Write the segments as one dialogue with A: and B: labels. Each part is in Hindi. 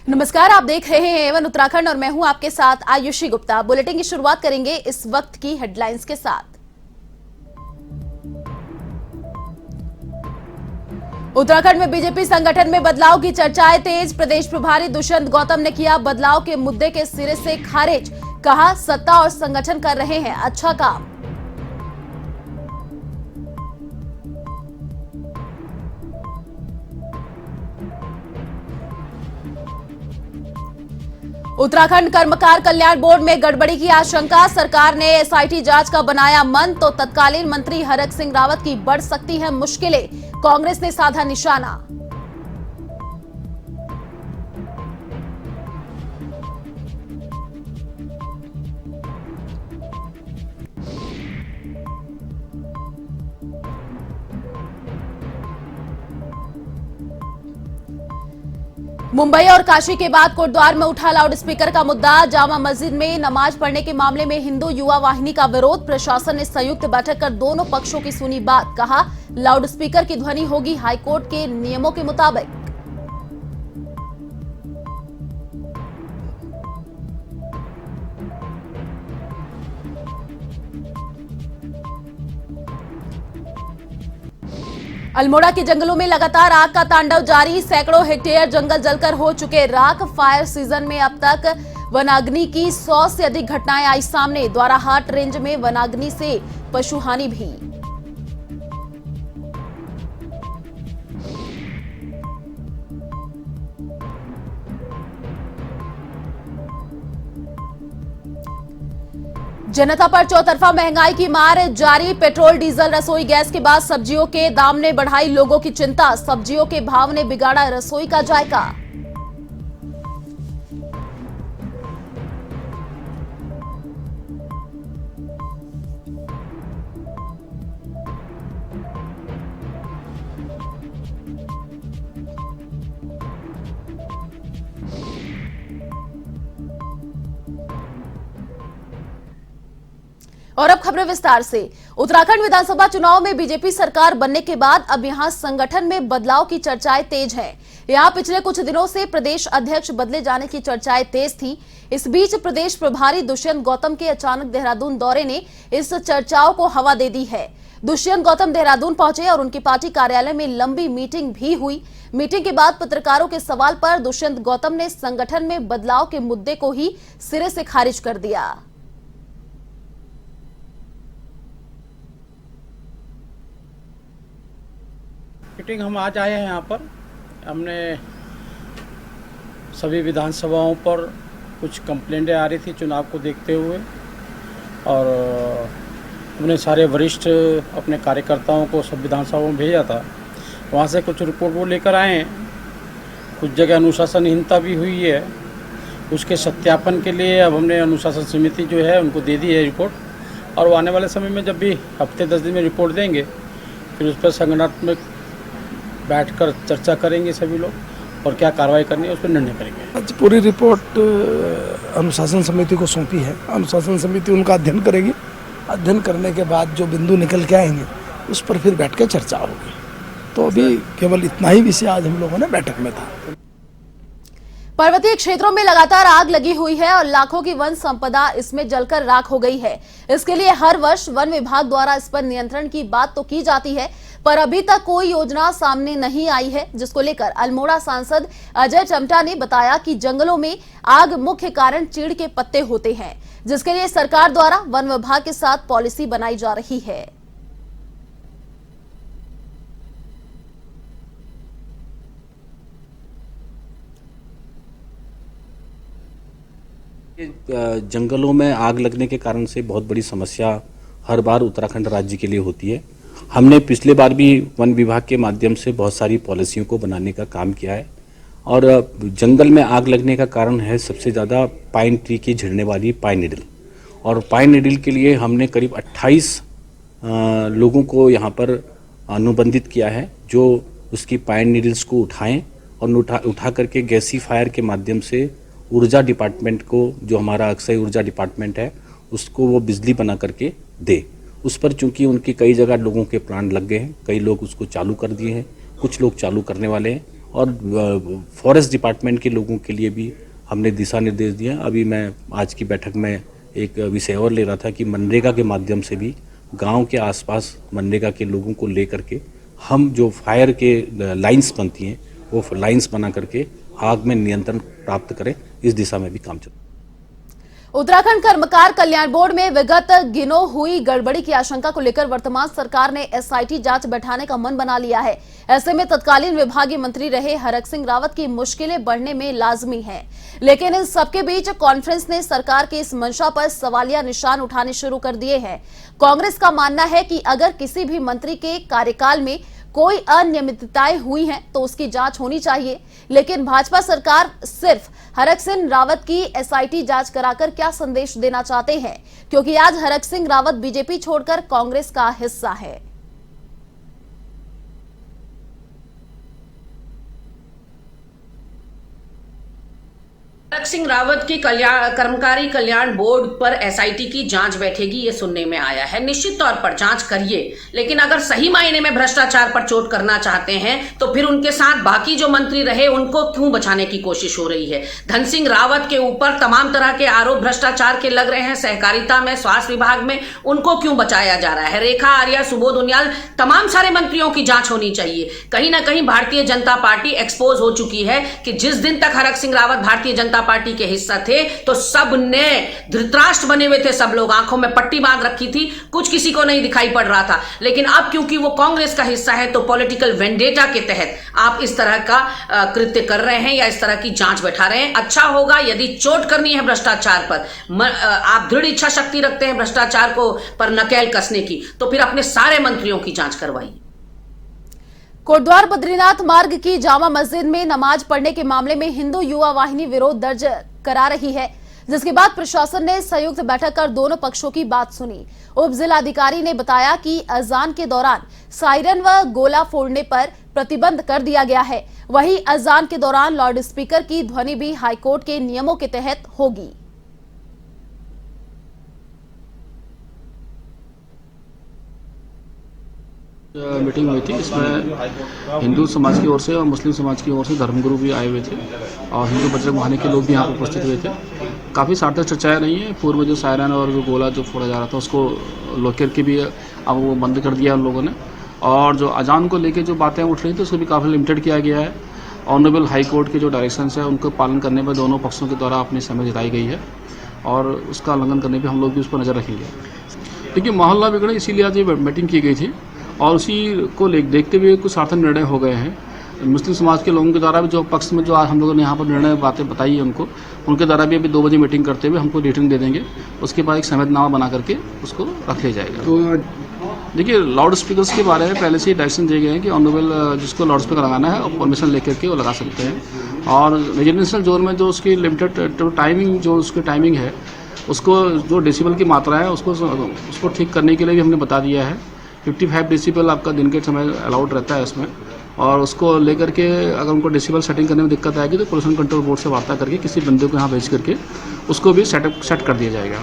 A: नमस्कार, आप देख रहे हैं एवन उत्तराखंड और मैं हूं आपके साथ आयुषी गुप्ता। बुलेटिन की शुरुआत करेंगे इस वक्त की हेडलाइंस के साथ। उत्तराखंड में बीजेपी संगठन में बदलाव की चर्चाएं तेज। प्रदेश प्रभारी दुष्यंत गौतम ने किया बदलाव के मुद्दे के सिरे से खारिज। कहा, सत्ता और संगठन कर रहे हैं अच्छा काम। उत्तराखंड कर्मकार कल्याण बोर्ड में गड़बड़ी की आशंका। सरकार ने एसआईटी जांच का बनाया मन तो तत्कालीन मंत्री हरक सिंह रावत की बढ़ सकती है मुश्किलें। कांग्रेस ने साधा निशाना। मुंबई और काशी के बाद कोटद्वार में उठा लाउडस्पीकर का मुद्दा। जामा मस्जिद में नमाज पढ़ने के मामले में हिंदू युवा वाहिनी का विरोध। प्रशासन ने संयुक्त बैठक कर दोनों पक्षों की सुनी बात। कहा, लाउडस्पीकर की ध्वनि होगी हाईकोर्ट के नियमों के मुताबिक। अल्मोड़ा के जंगलों में लगातार आग का तांडव जारी। सैकड़ों हेक्टेयर जंगल जलकर हो चुके राख। फायर सीजन में अब तक वनाग्नि की 100 से अधिक घटनाएं आई सामने। द्वाराहाट रेंज में वनाग्नि से पशुहानि भी। जनता पर चौतरफा महंगाई की मार जारी। पेट्रोल, डीजल, रसोई गैस के बाद सब्जियों के दाम ने बढ़ाई लोगों की चिंता। सब्जियों के भाव ने बिगाड़ा रसोई का जायका। और अब खबरें विस्तार से। उत्तराखंड विधानसभा चुनाव में बीजेपी सरकार बनने के बाद अब यहां संगठन में बदलाव की चर्चाएं तेज हैं। यहां पिछले कुछ दिनों से प्रदेश अध्यक्ष बदले जाने की चर्चाएं तेज थी। इस बीच प्रदेश प्रभारी दुष्यंत गौतम के अचानक देहरादून दौरे ने इस चर्चाओं को हवा दे दी है। दुष्यंत गौतम देहरादून पहुंचे और उनकी पार्टी कार्यालय में लंबी मीटिंग भी हुई। मीटिंग के बाद पत्रकारों के सवाल पर दुष्यंत गौतम ने संगठन में बदलाव के मुद्दे को ही सिरे से खारिज कर दिया।
B: मीटिंग हम आज आए हैं यहाँ पर। हमने सभी विधानसभाओं पर कुछ कंप्लेंटें आ रही थी चुनाव को देखते हुए, और हमने सारे वरिष्ठ अपने कार्यकर्ताओं को सब विधानसभाओं में भेजा था। वहाँ से कुछ रिपोर्ट वो लेकर आए हैं। कुछ जगह अनुशासनहीनता भी हुई है। उसके सत्यापन के लिए अब हमने अनुशासन समिति जो है उनको दे दी है रिपोर्ट, और वो आने वाले समय में जब भी हफ्ते 10 दिन में रिपोर्ट देंगे फिर उस पर संगठनात्मक बैठकर चर्चा करेंगे सभी लोग, और क्या कार्रवाई करनी है उस पर निर्णय करेंगे।
C: आज पूरी रिपोर्ट अनुशासन समिति को सौंपी है। अनुशासन समिति उनका अध्ययन करेगी। अध्ययन करने के बाद जो बिंदु निकल के आएंगे उस पर फिर बैठ के चर्चा होगी। तो अभी केवल इतना ही विषय आज हम लोगों ने बैठक में था।
A: पर्वतीय क्षेत्रों में लगातार आग लगी हुई है और लाखों की वन संपदा इसमें जलकर राख हो गई है। इसके लिए हर वर्ष वन विभाग द्वारा इस पर नियंत्रण की बात तो की जाती है, पर अभी तक कोई योजना सामने नहीं आई है, जिसको लेकर अल्मोड़ा सांसद अजय टम्टा ने बताया कि जंगलों में आग मुख्य कारण चीड़ के पत्ते होते हैं, जिसके लिए सरकार द्वारा वन विभाग के साथ पॉलिसी बनाई जा रही है।
D: जंगलों में आग लगने के कारण से बहुत बड़ी समस्या हर बार उत्तराखंड राज्य के लिए होती है। हमने पिछले बार भी वन विभाग के माध्यम से बहुत सारी पॉलिसियों को बनाने का काम किया है, और जंगल में आग लगने का कारण है सबसे ज़्यादा पाइन ट्री की झड़ने वाली पाइन नीडल। और पाइन नीडल के लिए हमने करीब 28 लोगों को यहाँ पर अनुबंधित किया है, जो उसकी पाइन नीडल्स को उठाएं और उठा करके गैसीफायर के माध्यम से ऊर्जा डिपार्टमेंट को, जो हमारा अक्षय ऊर्जा डिपार्टमेंट है, उसको वो बिजली बना करके दे। उस पर चूंकि उनकी कई जगह लोगों के प्राण लग गए हैं, कई लोग उसको चालू कर दिए हैं, कुछ लोग चालू करने वाले हैं, और फॉरेस्ट डिपार्टमेंट के लोगों के लिए भी हमने दिशा निर्देश दिए हैं। अभी मैं आज की बैठक में एक विषय और ले रहा था कि मनरेगा के माध्यम से भी गांव के आसपास मनरेगा के लोगों को लेकर के हम जो फायर के लाइंस बनती हैं वो लाइंस बना करके आग में नियंत्रण प्राप्त करें, इस दिशा में भी काम चल रहा है।
A: उत्तराखंड कर्मकार कल्याण बोर्ड में विगत दिनों हुई गड़बड़ी की आशंका को लेकर वर्तमान सरकार ने एसआईटी जांच बैठाने का मन बना लिया है। ऐसे में तत्कालीन विभागीय मंत्री रहे हरक सिंह रावत की मुश्किलें बढ़ने में लाजमी है। लेकिन इन सबके बीच कांग्रेस ने सरकार की इस मंशा पर सवालिया निशान उठाने शुरू कर दिए हैं। कांग्रेस का मानना है कि अगर किसी भी मंत्री के कार्यकाल में कोई अनियमितताएं हुई हैं तो उसकी जांच होनी चाहिए। लेकिन भाजपा सरकार सिर्फ हरक सिंह रावत की एसआईटी जांच कराकर क्या संदेश देना चाहते हैं, क्योंकि आज हरक सिंह रावत बीजेपी छोड़कर कांग्रेस का हिस्सा है।
E: हरक सिंह रावत की कर्मचारी कल्याण बोर्ड पर एसआईटी की जांच बैठेगी, ये सुनने में आया है। निश्चित तौर पर जांच करिए, लेकिन अगर सही मायने में भ्रष्टाचार पर चोट करना चाहते हैं तो फिर उनके साथ बाकी जो मंत्री रहे उनको क्यों बचाने की कोशिश हो रही है। धन सिंह रावत के ऊपर तमाम तरह के आरोप भ्रष्टाचार के लग रहे हैं, सहकारिता में, स्वास्थ्य विभाग में, उनको क्यों बचाया जा रहा है। रेखा आर्या, सुबोध उनियाल, तमाम सारे मंत्रियों की जांच होनी चाहिए। कहीं ना कहीं भारतीय जनता पार्टी एक्सपोज हो चुकी है कि जिस दिन तक हरक सिंह रावत भारतीय जनता पार्टी के हिस्सा थे तो सब ने धृतराष्ट्र बने हुए थे, सब लोग आंखों में पट्टी बांध रखी थी, कुछ किसी को नहीं दिखाई पड़ रहा था। लेकिन अब क्योंकि वो कांग्रेस का हिस्सा है तो पॉलिटिकल वेंडेटा के तहत आप इस तरह का कृत्य कर रहे हैं या इस तरह की जांच बैठा रहे हैं। अच्छा होगा यदि चोट करनी है भ्रष्टाचार पर, आप दृढ़ इच्छा शक्ति रखते हैं भ्रष्टाचार को पर नकेल कसने की, तो फिर अपने सारे मंत्रियों की जांच करवाइए।
A: कोटद्वार बद्रीनाथ मार्ग की जामा मस्जिद में नमाज पढ़ने के मामले में हिंदू युवा वाहिनी विरोध दर्ज करा रही है, जिसके बाद प्रशासन ने संयुक्त बैठक कर दोनों पक्षों की बात सुनी। उप जिलाधिकारी ने बताया कि अजान के दौरान सायरन व गोला फोड़ने पर प्रतिबंध कर दिया गया है। वहीं अजान के दौरान लाउड स्पीकर की ध्वनि भी हाईकोर्ट के नियमों के तहत होगी।
F: मीटिंग हुई थी, इसमें हिंदू समाज की ओर से और मुस्लिम समाज की ओर से धर्मगुरु भी आए हुए थे और हिंदू बजरंग वाहिनी के लोग भी यहाँ पर उपस्थित हुए थे। काफ़ी सार्थक चर्चाएं रही हैं। पूर्व जो सायरन और जो गोला जो फोड़ा जा रहा था उसको लोकेट के भी अब वो बंद कर दिया उन लोगों ने, और जो अजान को लेके जो बातें उठ रही थी उसको भी काफ़ी लिमिटेड किया गया है। ऑनरेबल हाई कोर्ट के जो डायरेक्शंस है उनको पालन करने में दोनों पक्षों के द्वारा अपनी सहमति जताई गई है और उसका उल्लंघन करने पर हम लोग भी उस पर नज़र रखेंगे। देखिए, माहौल बिगड़े इसीलिए आज ये मीटिंग की गई थी और उसी को देखते हुए कुछ सार्थक निर्णय हो गए हैं। मुस्लिम समाज के लोगों के द्वारा भी जो पक्ष में जो आज हम लोगों ने यहाँ पर निर्णय बातें बताई है उनके द्वारा भी अभी 2 बजे मीटिंग करते हुए हमको रिटर्न दे देंगे। उसके बाद एक सहमतिनामा बना करके उसको रख लिया जाएगा। तो देखिए, लाउड स्पीकर्स के बारे में पहले से ही डायरेक्शन दिए गए हैं कि ऑनरेबल जिसको लाउड स्पीकर लगाना है और परमिशन लेकर के वो लगा सकते हैं। और रेजिडेंशियल जोन में जो उसकी लिमिटेड टाइमिंग जो उसकी टाइमिंग है उसको जो डेसिबल की मात्रा है उसको ठीक करने के लिए भी हमने बता दिया है। 55 डेसिबल आपका दिन के समय अलाउड रहता है इसमें, और उसको लेकर के अगर उनको डेसिबल सेटिंग करने में दिक्कत आएगी तो पोल्यूशन कंट्रोल बोर्ड से वार्ता करके किसी बंदे को यहाँ भेज करके उसको भी सेट कर दिया जाएगा।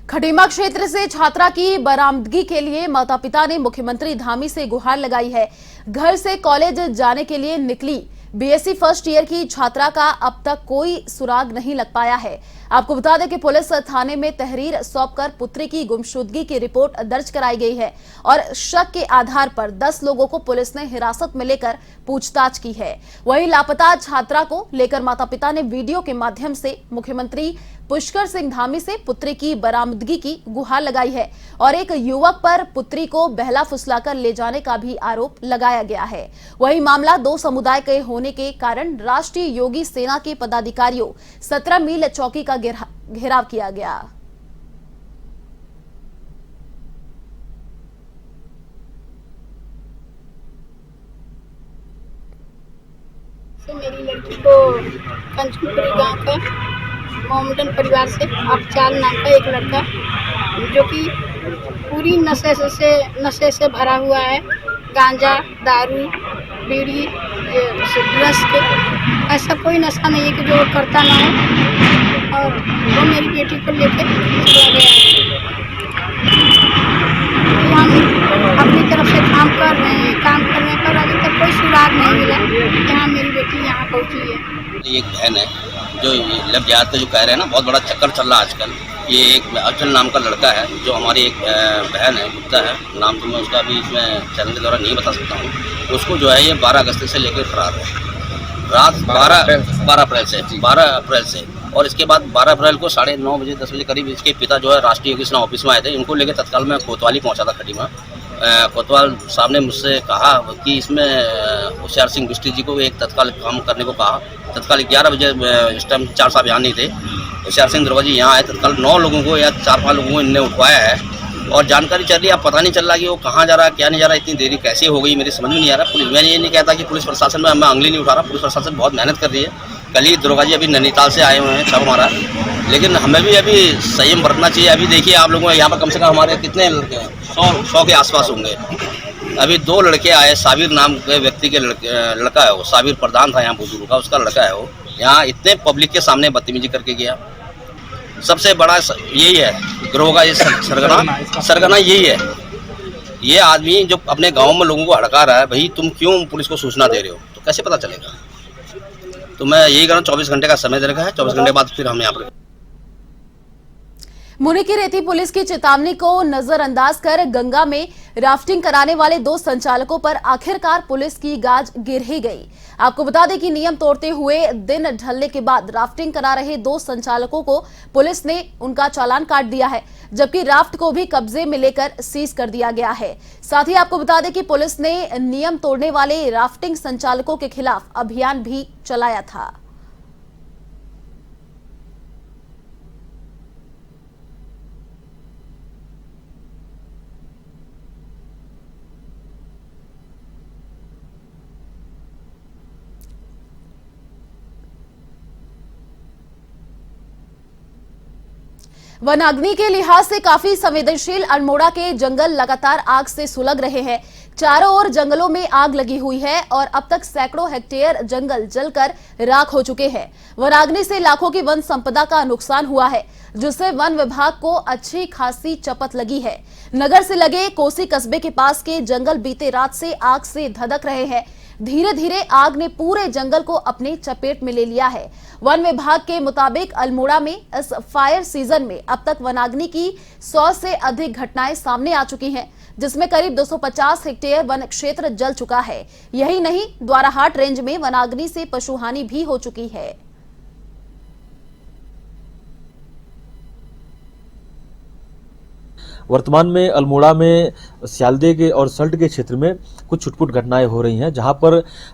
A: खटीमा क्षेत्र से छात्रा की बरामदगी के लिए माता पिता ने मुख्यमंत्री धामी से गुहार लगाई है। घर से कॉलेज जाने के लिए निकली बीएससी फर्स्ट ईयर की छात्रा का अब तक कोई सुराग नहीं लग पाया है। आपको बता दें कि पुलिस थाने में तहरीर सौंपकर पुत्री की गुमशुदगी की रिपोर्ट दर्ज कराई गई है और शक के आधार पर 10 लोगों को पुलिस ने हिरासत में लेकर पूछताछ की है। वहीं लापता छात्रा को लेकर माता पिता ने वीडियो के माध्यम से मुख्यमंत्री पुष्कर सिंह धामी से पुत्री की बरामदगी की गुहार लगाई है और एक युवक पर पुत्री को बहला फुसलाकर ले जाने का भी आरोप लगाया गया है। वहीं मामला 2 समुदाय के होने के कारण राष्ट्रीय योगी सेना के पदाधिकारियों 17 मील चौकी का घेराव किया गया।
G: मेरी लड़की को कंचनपुरी गांव का मोहम्मदन परिवार से अफजाल नाम का एक लड़का जो कि पूरी नशे से भरा हुआ है, गांजा, दारू, बीड़ी, ड्रग्स के ऐसा कोई नशा नहीं है कि जो करता ना हो, और वो मेरी बेटी को लेकर चला गया है। हम अपनी तरफ से काम कर रहे हैं। काम करने पर अभी तक कोई सुराग नहीं मिला। यहाँ मेरी बेटी यहाँ पहुँची है।
H: एक बहन है जो लब जिहाद का जो कह रहे हैं ना, बहुत बड़ा चक्कर चल रहा है आजकल। ये एक अफजल नाम का लड़का है जो हमारी एक बहन है, गुप्ता है नाम, तो मैं उसका अभी इसमें चैनल के द्वारा नहीं बता सकता हूँ। उसको जो है ये 12 अगस्त से लेकर फरार है, रात 12 अप्रैल से। और इसके बाद 12 अप्रैल को 9:30 बजे 10 बजे करीब इसके पिता जो है राष्ट्रीय योगेशना ऑफिस में आए थे। इनको लेकर तत्काल में कोतवाली पहुंचा था खटीमा। कोतवाल साहब ने मुझसे कहा कि इसमें होशियार सिंह बिष्टी जी को एक तत्काल काम करने को कहा। तत्काल 11 बजे, इस टाइम 4 साहब यहाँ नहीं थे, होशियार सिंह दरवाजी यहाँ आए। तत्काल 9 लोगों को या 4-5 लोगों को इनने उठवाया है और जानकारी चल रही है। अब पता नहीं चल रहा कि वो कहाँ जा रहा है, क्या नहीं जा रहा, इतनी देरी कैसे हो गई मेरी समझ में नहीं आ रहा। पुलिस, मैं ये नहीं कहता कि पुलिस प्रशासन में मैं उंगली नहीं उठा रहा, पुलिस प्रशासन बहुत मेहनत कर रही है। कल ही दरोगा जी अभी नैनीताल से आए हुए हैं छापा मारा, लेकिन हमें भी अभी संयम बरतना चाहिए। अभी देखिए आप लोगों यहाँ पर कम से कम हमारे कितने लड़के हैं, 100 के आसपास होंगे। अभी 2 लड़के आए, साबिर नाम के व्यक्ति के लड़का है वो, साबिर प्रधान था यहाँ बुजुर्ग का, उसका लड़का है वो। यहाँ इतने पब्लिक के सामने बदतमीजी करके गया। सबसे बड़ा यही है गिरोह का, ये सरगना यही है। ये आदमी जो अपने गांव में लोगों को हड़का रहा है, भाई तुम क्यों पुलिस को सूचना दे रहे हो, तो कैसे पता चलेगा। तो मैं यही कह रहा हूँ 24 घंटे का समय दे रखा है, 24 घंटे बाद फिर हम यहाँ पर।
A: मुनिकीरेती पुलिस की चेतावनी को नजरअंदाज कर गंगा में राफ्टिंग कराने वाले 2 संचालकों पर आखिरकार पुलिस की गाज गिर ही गई। आपको बता दें कि नियम तोड़ते हुए दिन ढलने के बाद राफ्टिंग करा रहे 2 संचालकों को पुलिस ने उनका चालान काट दिया है, जबकि राफ्ट को भी कब्जे में लेकर सीज कर दिया गया है। साथ ही आपको बता दें कि पुलिस ने नियम तोड़ने वाले राफ्टिंग संचालकों के खिलाफ अभियान भी चलाया था। वनाग्नि के लिहाज से काफी संवेदनशील अल्मोड़ा के जंगल लगातार आग से सुलग रहे हैं। चारों ओर जंगलों में आग लगी हुई है और अब तक सैकड़ों हेक्टेयर जंगल जलकर राख हो चुके हैं। वनाग्नि से लाखों की वन संपदा का नुकसान हुआ है, जिससे वन विभाग को अच्छी खासी चपत लगी है। नगर से लगे कोसी कस्बे के पास के जंगल बीते रात से आग से धधक रहे हैं। धीरे धीरे आग ने पूरे जंगल को अपने चपेट में ले लिया है। वन विभाग के मुताबिक अल्मोड़ा में इस फायर सीजन में अब तक वनाग्नि की 100 से अधिक घटनाएं सामने आ चुकी हैं, जिसमें करीब 250 हेक्टेयर वन क्षेत्र जल चुका है। यही नहीं, द्वाराहाट रेंज में वनाग्नि से पशुहानि भी हो चुकी है।
I: वर्तमान में अल्मोड़ा में सियालदे के और सल्ट के क्षेत्र में कुछ छुटपुट घटनाएं हो रही हैं, जहां पर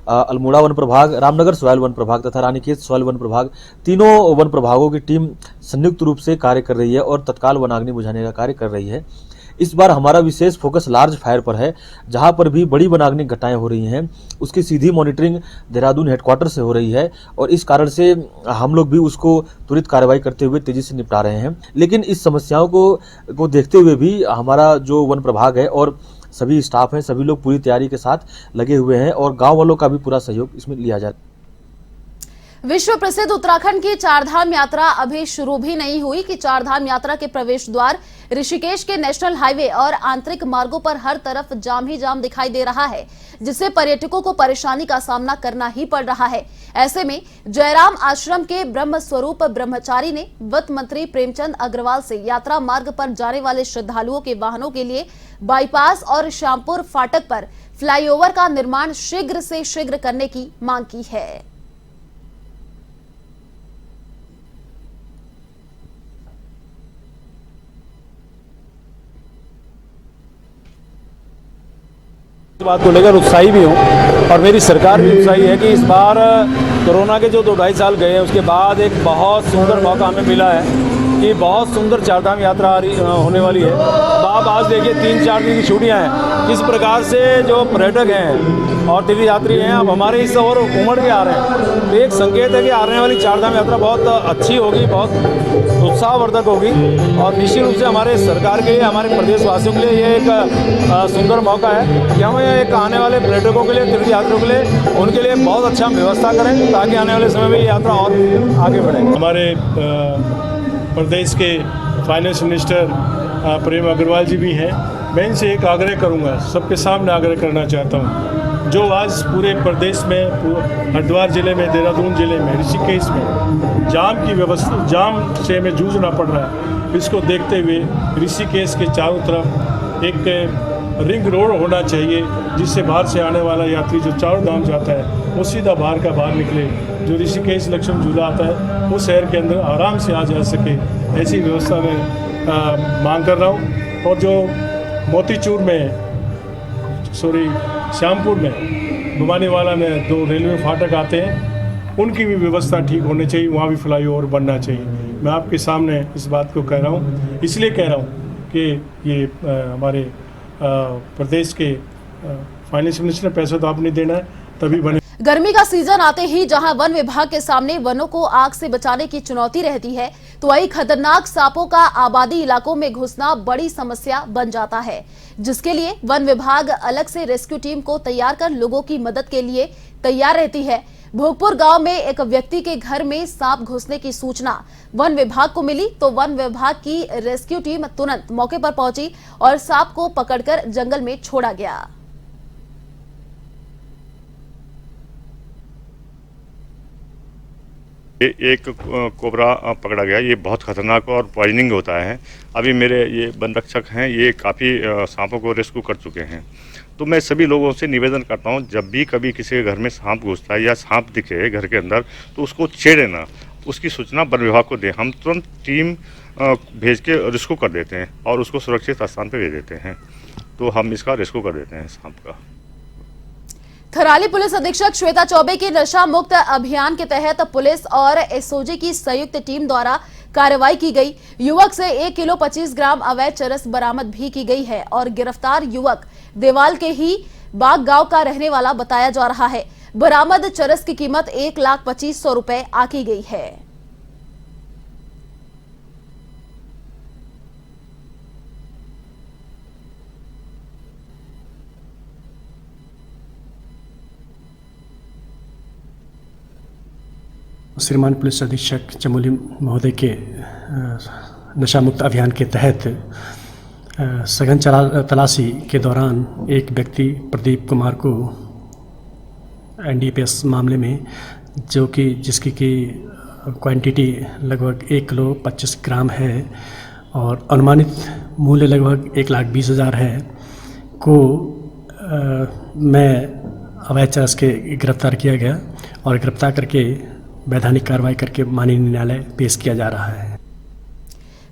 I: अल्मोड़ा वन प्रभाग, रामनगर सोयल वन प्रभाग तथा रानीखेत सोयल वन प्रभाग, तीनों वन प्रभागों की टीम संयुक्त रूप से कार्य कर रही है और तत्काल वनाग्नि बुझाने का कार्य कर रही है। इस बार हमारा विशेष फोकस लार्ज फायर पर है, जहां पर भी बड़ी वनाग्नि घटनाएं हो रही हैं उसकी सीधी मॉनिटरिंग देहरादून हेडक्वार्टर से हो रही है और इस कारण से हम लोग भी उसको त्वरित कार्रवाई करते हुए तेजी से निपटा रहे हैं। लेकिन इस समस्याओं को देखते हुए भी हमारा जो वन प्रभाग है और सभी स्टाफ हैं, सभी लोग पूरी तैयारी के साथ लगे हुए हैं और गाँव वालों का भी पूरा सहयोग इसमें लिया जाए।
A: विश्व प्रसिद्ध उत्तराखंड की चारधाम यात्रा अभी शुरू भी नहीं हुई कि चारधाम यात्रा के प्रवेश द्वार ऋषिकेश के नेशनल हाईवे और आंतरिक मार्गों पर हर तरफ जाम ही जाम दिखाई दे रहा है, जिससे पर्यटकों को परेशानी का सामना करना ही पड़ रहा है। ऐसे में जयराम आश्रम के ब्रह्म स्वरूप ब्रह्मचारी ने वित्त मंत्री प्रेमचंद अग्रवाल से यात्रा मार्ग पर जाने वाले श्रद्धालुओं के वाहनों के लिए बाईपास और श्यामपुर फाटक पर फ्लाईओवर का निर्माण शीघ्र से शीघ्र करने की मांग की है।
B: बात को लेकर उत्साही भी हूँ और मेरी सरकार भी उत्साही है कि इस बार कोरोना के जो 2-2.5 साल गए हैं उसके बाद एक बहुत सुंदर मौका हमें मिला है कि बहुत सुंदर चारधाम यात्रा होने वाली है। आप आज देखिए 3-4 दिन की छुट्टियाँ हैं, किस प्रकार से जो पर्यटक हैं और तीर्थ यात्री हैं अब हमारे इस और उमड़ के आ रहे हैं। तो एक संकेत है कि आने वाली चारधाम यात्रा बहुत अच्छी होगी, बहुत उत्साहवर्धक होगी और निश्चित रूप से हमारे सरकार के लिए, हमारे प्रदेशवासियों के लिए ये एक सुंदर मौका है कि हम एक आने वाले पर्यटकों के लिए, तीर्थ यात्रियों के लिए, उनके लिए बहुत अच्छा व्यवस्था करें ताकि आने वाले समय में ये यात्रा और आगे बढ़े।
J: हमारे प्रदेश के फाइनेंस मिनिस्टर प्रेम अग्रवाल जी भी हैं। मैं इनसे एक आग्रह करूंगा, सबके सामने आग्रह करना चाहता हूं, जो आज पूरे प्रदेश में, हरिद्वार जिले में, देहरादून जिले में, ऋषिकेश में जाम से हमें जूझना पड़ रहा है। इसको देखते हुए ऋषिकेश के चारों तरफ एक रिंग रोड होना चाहिए, जिससे बाहर से आने वाला यात्री जो चारों धाम जाता है वो सीधा बाहर निकले। जो ऋषिकेश लक्ष्मण झूला आता है वो शहर के अंदर आराम से आ जा सके, ऐसी व्यवस्था में मांग कर रहा हूँ। और जो मोतीचूर में श्यामपुर में भवानीवाला में 2 रेलवे फाटक आते हैं, उनकी भी व्यवस्था ठीक होनी चाहिए, वहाँ भी फ्लाईओवर बनना चाहिए। मैं आपके सामने इस बात को कह रहा हूँ, इसलिए कह रहा हूँ कि ये हमारे प्रदेश के फाइनेंस मिनिस्टर ने पैसा तो आपने देना है, तभी बने।
A: गर्मी का सीजन आते ही जहां वन विभाग के सामने वनों को आग से बचाने की चुनौती रहती है, तो वही खतरनाक सांपों का आबादी इलाकों में घुसना बड़ी समस्या बन जाता है, जिसके लिए वन विभाग अलग से रेस्क्यू टीम को तैयार कर लोगों की मदद के लिए तैयार रहती है। भोगपुर गांव में एक व्यक्ति के घर में सांप घुसने की सूचना वन विभाग को मिली, तो वन विभाग की रेस्क्यू टीम तुरंत मौके पर पहुंची और सांप को पकड़कर जंगल में छोड़ा गया।
K: एक कोबरा पकड़ा गया, ये बहुत खतरनाक और पॉइजनिंग होता है। अभी मेरे ये वन रक्षक हैं, ये काफ़ी सांपों को रेस्क्यू कर चुके हैं। तो मैं सभी लोगों से निवेदन करता हूँ, जब भी कभी किसी के घर में सांप घुसता है या सांप दिखे घर के अंदर, तो उसको छेड़े ना, उसकी सूचना वन विभाग को दें। हम तुरंत टीम भेज के रेस्क्यू कर देते हैं और उसको सुरक्षित स्थान पर भेज देते हैं। तो हम इसका रेस्क्यू कर देते हैं सांप का।
A: थराली पुलिस अधीक्षक श्वेता चौबे के नशा मुक्त अभियान के तहत पुलिस और एसओजी की संयुक्त टीम द्वारा कार्रवाई की गई। युवक से 1 किलो 25 ग्राम अवैध चरस बरामद भी की गई है और गिरफ्तार युवक देवाल के ही बाग गांव का रहने वाला बताया जा रहा है। बरामद चरस की कीमत 1,25,000 रुपए आकी गई है।
L: श्रीमान पुलिस अधीक्षक चमोली महोदय के नशा मुक्त अभियान के तहत सघन तलाशी के दौरान एक व्यक्ति प्रदीप कुमार को एनडीपीएस मामले में, जो कि जिसकी की क्वांटिटी लगभग 1 किलो 25 ग्राम है और अनुमानित मूल्य लगभग 1,20,000 है, को मैं अवैध चरस के गिरफ्तार किया गया और गिरफ्तार करके वैधानिक कार्रवाई करके माननीय न्यायालय पेश किया जा रहा है।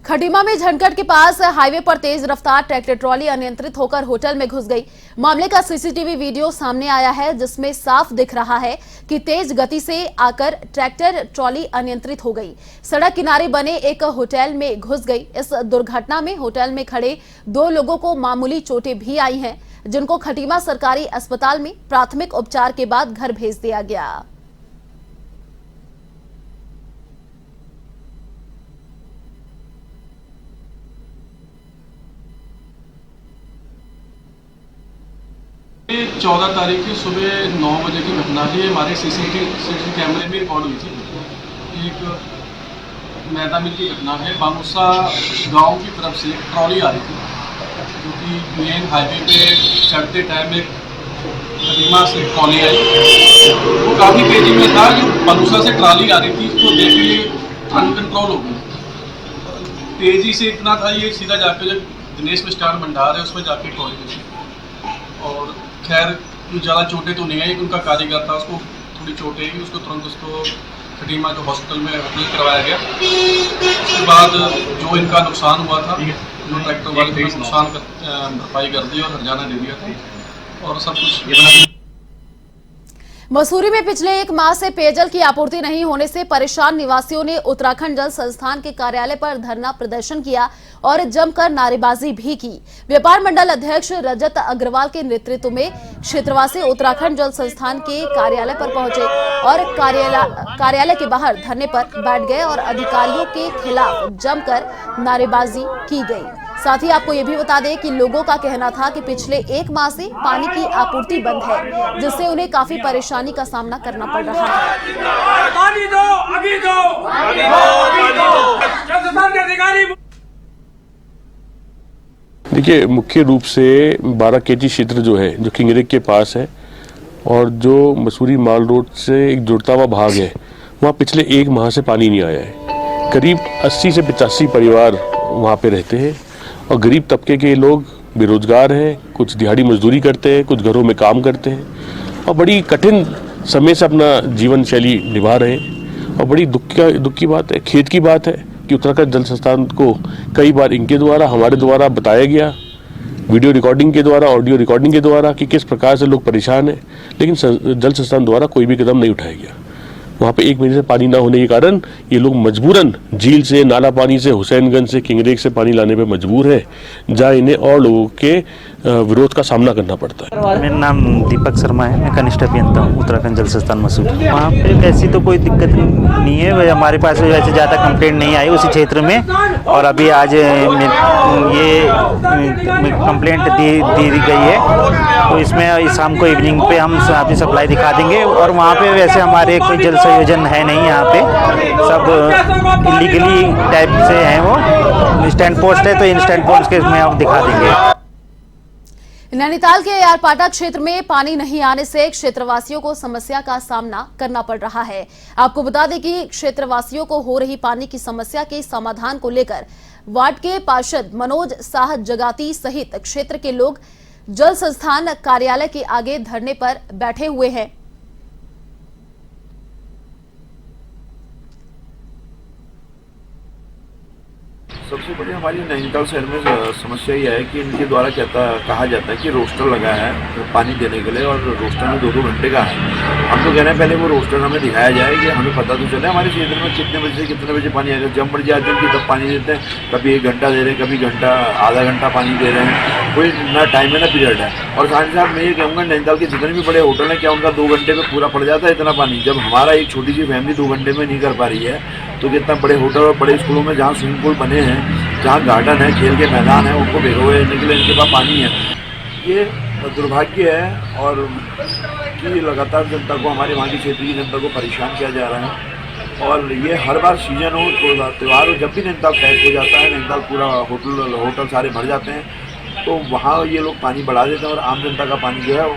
A: खटीमा में झनकट के पास हाईवे पर तेज रफ्तार ट्रैक्टर ट्रॉली अनियंत्रित होकर होटल में घुस गई। मामले का सीसीटीवी वीडियो सामने आया है, जिसमें साफ दिख रहा है कि तेज गति से आकर ट्रैक्टर ट्रॉली अनियंत्रित हो गई, सड़क किनारे बने एक होटल में घुस गई। इस दुर्घटना में होटल में खड़े 2 लोगों को मामूली चोटें भी आई हैं, जिनको खटीमा सरकारी अस्पताल में प्राथमिक उपचार के बाद घर भेज दिया गया।
F: ये 14 तारीख की सुबह 9 बजे की घटना है। हमारे सीसीटीवी कैमरे में रिकॉर्ड हुई थी। एक मैदा मिल की घटना है। बामुसा गांव की तरफ से ट्रॉली आ रही थी, जो कि मेन हाईवे पे चढ़ते टाइम एक खटीमा से ट्रॉली आई। वो काफ़ी तेजी में था। जो बामुसा से ट्रॉली आ रही थी, उसको देख के अनकंट्रोल हो गई। तेज़ी से इतना था, ये सीधा जाकर जो दिनेश मिष्ठान भंडार है उसमें जाके ट्रॉली घुसी। और खैर ज़्यादा चोटें तो नहीं आई, उनका कारीगर था, उसको थोड़ी चोटें आई, उसको तुरंत उसको खटीमा जो हॉस्पिटल में एडमिट करवाया गया। उसके बाद जो इनका नुकसान हुआ था, जो ट्रैक्टर वाले ने नुकसान भरपाई कर दी और हर्जाना दे दिया था और सब कुछ।
A: मसूरी में पिछले 1 माह से पेयजल की आपूर्ति नहीं होने से परेशान निवासियों ने उत्तराखंड जल संस्थान के कार्यालय पर धरना प्रदर्शन किया और जमकर नारेबाजी भी की। व्यापार मंडल अध्यक्ष रजत अग्रवाल के नेतृत्व में क्षेत्रवासी उत्तराखंड जल संस्थान के कार्यालय पर पहुंचे और कार्यालय के बाहर धरने पर बैठ गए और अधिकारियों के खिलाफ जमकर नारेबाजी की गई। साथ ही आपको ये भी बता दें कि लोगों का कहना था कि पिछले 1 माह से पानी की आपूर्ति बंद है, जिससे उन्हें काफी परेशानी का सामना करना पड़ रहा है।
M: पानी दो, अभी दो, अभी दो, अभी दो। देखिए, मुख्य रूप से 12 केजी क्षेत्र जो है, जो किंगरेक के पास है और जो मसूरी माल रोड से एक जुड़ता हुआ भाग है, वहाँ पिछले 1 माह से पानी नहीं आया है। करीब 80 से 85 परिवार वहाँ पे रहते हैं और गरीब तबके के लोग बेरोजगार हैं, कुछ दिहाड़ी मजदूरी करते हैं, कुछ घरों में काम करते हैं और बड़ी कठिन समय से अपना जीवन शैली निभा रहे हैं। और बड़ी दुख की बात है, खेद की बात है कि उत्तराखंड जल संस्थान को कई बार इनके द्वारा, हमारे द्वारा बताया गया, वीडियो रिकॉर्डिंग के द्वारा, ऑडियो रिकॉर्डिंग के द्वारा, कि किस प्रकार से लोग परेशान हैं, लेकिन जल संस्थान द्वारा कोई भी कदम नहीं उठाया गया। वहाँ पे 1 महीने से पानी ना होने के कारण ये लोग मजबूरन झील से, नाला पानी से, हुसैनगंज से, किंगरेक से पानी लाने पे मजबूर है, जहाँ इन्हें और लोगों के विरोध का सामना करना पड़ता है।
N: मेरा नाम दीपक शर्मा है, मैं कनिष्ठ अभियंता हूँ उत्तराखंड जल संस्थान मसूरी। वहाँ पे वैसी तो कोई दिक्कत नहीं है, वह हमारे पास वैसे ज़्यादा कंप्लेंट नहीं आई उसी क्षेत्र में। और अभी आज ये कंप्लेंट दी गई है, तो इसमें शाम को इवनिंग पे हम अपनी सप्लाई दिखा देंगे। और वहाँ पे वैसे हमारे कोई जल संयोजन है नहीं, यहाँ पे सब इलीगली टाइप से हैं। वो स्टैंड पोस्ट है, तो इन स्टैंड पोस्ट के इसमें हम दिखा देंगे।
A: नैनीताल के यारपाटा क्षेत्र में पानी नहीं आने से क्षेत्रवासियों को समस्या का सामना करना पड़ रहा है। आपको बता दें कि क्षेत्रवासियों को हो रही पानी की समस्या के समाधान को लेकर वार्ड के पार्षद मनोज साह जगाती सहित क्षेत्र के लोग जल संस्थान कार्यालय के आगे धरने पर बैठे हुए हैं।
O: सबसे बड़ी हमारी नैनीताल शहर में समस्या यह है कि इनके द्वारा कहा जाता है कि रोस्टर लगा है पानी देने के लिए, और रोस्टर में 2-2 घंटे का है। हम तो कह रहे हैं पहले वो रोस्टर हमें दिखाया जाए कि हमें पता तो चले हमारे क्षेत्र में कितने बजे से कितने बजे पानी आएगा। जब मर्जी आते हैं कि तब पानी देते हैं, कभी 1 घंटा दे रहे हैं, कभी घंटा, आधा घंटा पानी दे रहे हैं, कोई ना टाइम है ना पीरियड है। और साथ ही साथ मैं ये कहूँगा, नैनीताल के जितने भी बड़े होटल हैं, क्या उनका 2 घंटे में पूरा पड़ जाता है इतना पानी? जब हमारा एक छोटी सी फैमिली 2 घंटे में नहीं कर पा रही है, तो कितना बड़े होटल और बड़े स्कूलों में जहाँ स्विमिंग पूल बने हैं, जहाँ गार्डन है, खेल के मैदान है, उनको भिगोए रहने के लिए इनके पास पानी है। ये दुर्भाग्य है और कि लगातार जनता को, हमारे वहाँ की क्षेत्र की जनता को परेशान किया जा रहा है। और ये हर बार सीजन हो, त्यौहार हो, जब भी नैनीताल पैक हो जाता है, नैनीताल पूरा होटल सारे भर जाते हैं, तो वहाँ ये लोग पानी बढ़ा देते हैं और आम जनता का पानी जो है वो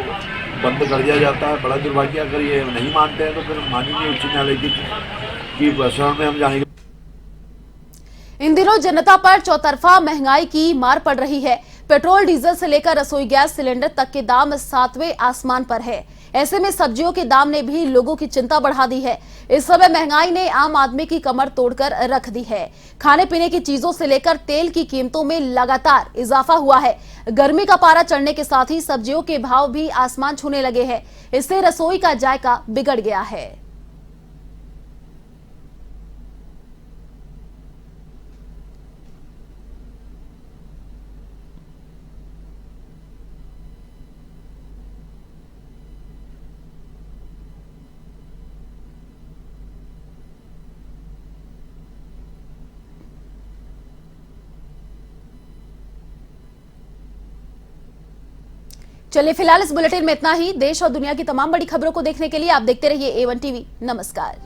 O: बंद कर दिया जाता है। बड़ा दुर्भाग्य। अगर ये नहीं मानते हैं तो फिर मानेंगे उच्च न्यायालय की शरण में हम जानेंगे।
A: इन दिनों जनता पर चौतरफा महंगाई की मार पड़ रही है। पेट्रोल, डीजल से लेकर रसोई गैस सिलेंडर तक के दाम 7वें आसमान पर है। ऐसे में सब्जियों के दाम ने भी लोगों की चिंता बढ़ा दी है। इस समय महंगाई ने आम आदमी की कमर तोड़कर रख दी है। खाने पीने की चीजों से लेकर तेल की कीमतों में लगातार इजाफा हुआ है। गर्मी का पारा चढ़ने के साथ ही सब्जियों के भाव भी आसमान छूने लगे हैं। इससे रसोई का जायका बिगड़ गया है। चलिए फिलहाल इस बुलेटिन में इतना ही। देश और दुनिया की तमाम बड़ी खबरों को देखने के लिए आप देखते रहिए A1 टीवी। नमस्कार।